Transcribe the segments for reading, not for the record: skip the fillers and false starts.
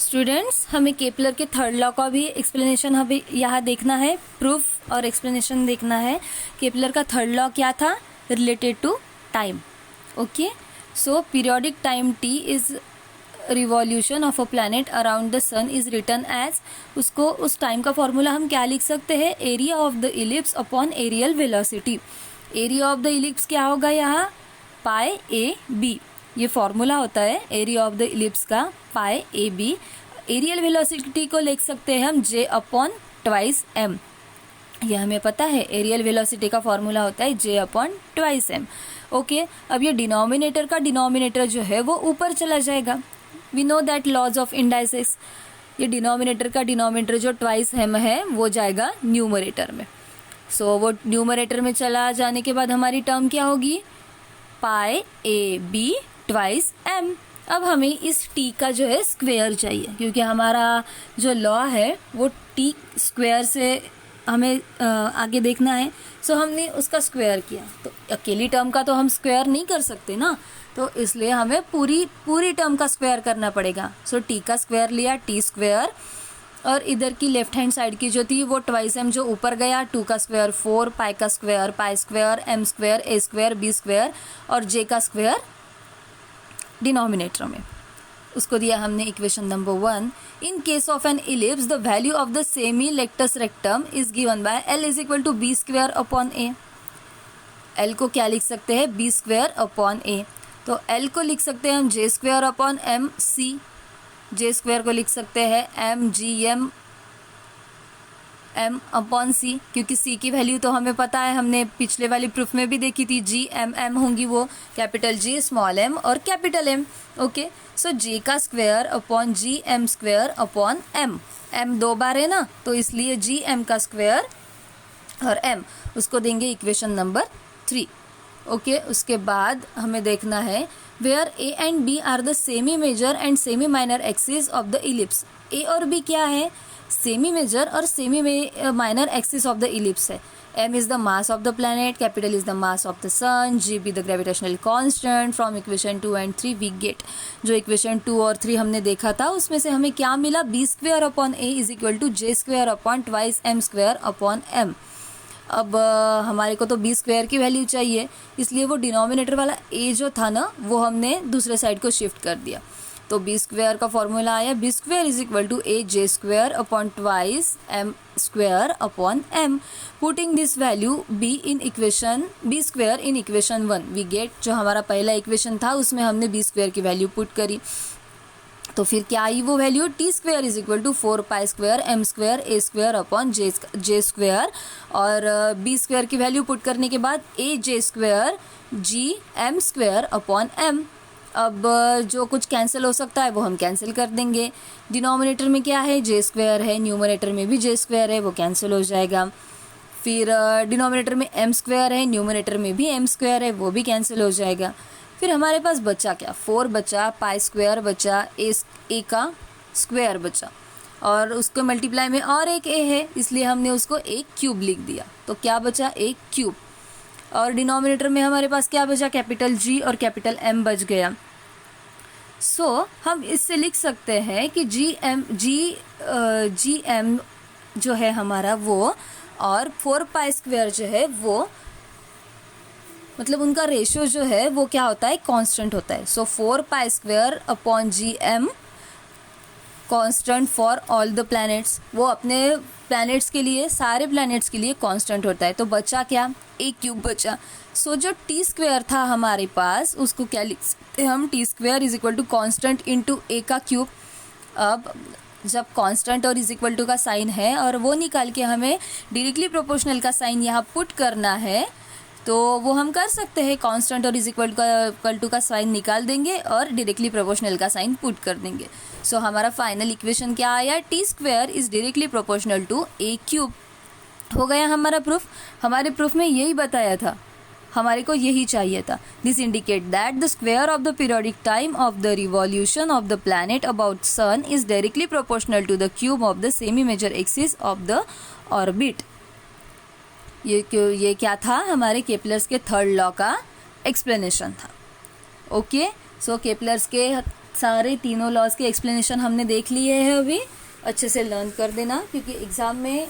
Students, हमें Kepler के third law का भी एक्सप्लेनेशन हमें यहाँ देखना है, प्रूफ और एक्सप्लेनेशन देखना है। केपलर का थर्ड लॉ क्या था? Related to time. Okay, so periodic time T is revolution of a planet around the sun is written as, उसको उस टाइम का फॉर्मूला हम क्या लिख सकते हैं? Area of the ellipse upon areal velocity. Area of the ellipse क्या होगा यहाँ? पाई ए बी, ये फॉर्मूला होता है एरिया ऑफ द इलिप्स का, पाई ए बी। एरियल वेलोसिटी को लिख सकते हैं हम जे अपॉन ट्वाइस एम, ये हमें पता है। एरियल वेलोसिटी का फॉर्मूला होता है J upon twice M. Okay, अब ये डिनोमिनेटर का डिनोमिनेटर जो है वो ऊपर चला जाएगा। We know that laws of indices. ये डिनोमिनेटर का डिनोमिनेटर जो ट्वाइस एम है वो जाएगा न्यूमरेटर में। सो वो न्यूमरेटर में चला जाने के बाद हमारी टर्म क्या होगी? पाई ए बी ट्वाइस एम। अब हमें इस टी का जो है स्क्वायर चाहिए, क्योंकि हमारा जो लॉ है वो टी स्क्वायर से हमें आगे देखना है। सो हमने उसका स्क्वायर किया, तो अकेली टर्म का तो हम स्क्वायर नहीं कर सकते ना, तो इसलिए हमें पूरी टर्म का स्क्वायर करना पड़ेगा। सो टी का स्क्वायर लिया, टी स्क्वायर, और इधर की लेफ्ट हैंड साइड की जो थी वो ट्वाइस एम जो ऊपर गया, 2 का स्क्वायर 4, पाई का square pi square, M square ए स्क्वायर बी स्क्वायर, और जे का स्क्वायर डिनोमिनेटर में। उसको दिया हमने equation number 1। In case of an ellipse the value of the semi latus rectum is given by l is equal to b square upon a. L को क्या लिख सकते हैं? B square upon a. तो एल को लिख सकते हैं हम जे स्क्वायर अपॉन एम सी, जे स्क्वायर को लिख सकते हैं एम जी एम अपॉन सी, क्योंकि सी की वैल्यू तो हमें पता है, हमने पिछले वाली प्रूफ में भी देखी थी। जी एम एम होंगी वो कैपिटल जी स्मॉल एम और capital M. Okay, so J का square upon G M square upon M. M 2 बार है ना, तो इसलिए जी एम का स्क्वायर और एम, उसको देंगे इक्वेशन नंबर 3। ओके, उसके बाद हमें देखना है where a and b are the semi major and semi minor axis of the ellipse. A और बी क्या है? सेमी मेजर और semi minor axis of the ellipse है। m is the mass of the planet, capital is the mass of the sun, g be the gravitational constant। from equation 2 and 3 we get, जो equation 2 और 3 हमने देखा था उसमें से हमें क्या मिला? b square upon a is equal to J square upon twice M square upon m। अब हमारे को तो बी स्क्वायर की वैल्यू चाहिए, इसलिए वो डिनोमिनेटर वाला a जो था ना वो हमने दूसरे साइड को शिफ्ट कर दिया। तो बी स्क्वायर का फॉर्मूला आया B square is equal to A J square upon twice M square upon M. Putting this value B in equation B square in equation 1 we get, जो हमारा पहला equation था उसमें हमने बी स्क्वायर की value put करी, तो फिर क्या आई वो value? T square is equal to 4 pi square M square A square upon J square, और बी स्क्वायर की वैल्यू पुट करने के बाद a J square g M square upon m. अब जो कुछ कैंसिल हो सकता है वो हम कैंसिल कर देंगे। डिनोमिनेटर में क्या है? जे स्क्वायर है, न्यूमरेटर में भी जे स्क्वायर है, वो कैंसिल हो जाएगा। फिर डिनोमिनेटर में एम स्क्वायर है, न्यूमरेटर में भी एम स्क्वायर है, वो भी कैंसिल हो जाएगा। फिर हमारे पास बचा क्या? 4 बचा, पाई स्क्वायर बचा, ए का स्क्वायर बचा, और उसको मल्टीप्लाई में और एक ए है इसलिए हमने उसको एक क्यूब लिख दिया, तो क्या बचा? एक क्यूब। और डिनोमिनेटर में हमारे पास क्या बचा? कैपिटल जी और कैपिटल एम बच गया। सो हम इससे लिख सकते हैं कि जी एम जो है हमारा वो, और 4 पाई स्क्वायर जो है वो, मतलब उनका रेशियो जो है वो क्या होता है? कांस्टेंट होता है। So 4 pi square upon G M constant for all the planets, वो अपने प्लैनेट्स के लिए, सारे प्लैनेट्स के लिए कांस्टेंट होता है। तो बचा क्या? ए क्यूब बचा। सो जो टी स्क्वायर था हमारे पास उसको क्या लिख सकते हैं हम? T square is equal to constant into a का क्यूब। अब जब कांस्टेंट और इज इक्वल टू का साइन है और वो निकाल के हमें डायरेक्टली प्रोपोर्शनल का साइन यहाँ पुट करना है, तो वो हम कर सकते हैं। कांस्टेंट और इज इक्वल टू का साइन निकाल देंगे और डायरेक्टली प्रोपोर्शनल का साइन पुट कर देंगे। सो हमारा फाइनल इक्वेशन क्या आया? T square is directly proportional to A cube. हो गया हमारा प्रूफ। हमारे प्रूफ में यही बताया था, हमारे को यही चाहिए था। This indicate that the square of the periodic time of the revolution of the planet about sun is directly proportional to the cube of the semi major axis of the orbit. ये क्या था? हमारे Kepler's के third law का explanation था। Okay, so Kepler's के सारे तीनों लॉज के एक्सप्लेनेशन हमने देख लिए हैं अभी, अच्छे से लर्न कर देना, क्योंकि एग्जाम में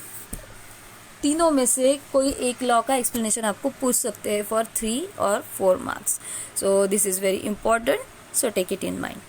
तीनों में से कोई एक लॉ का एक्सप्लेनेशन आपको पूछ सकते हैं फॉर 3 और 4 marks. So this is very important, so take it in mind.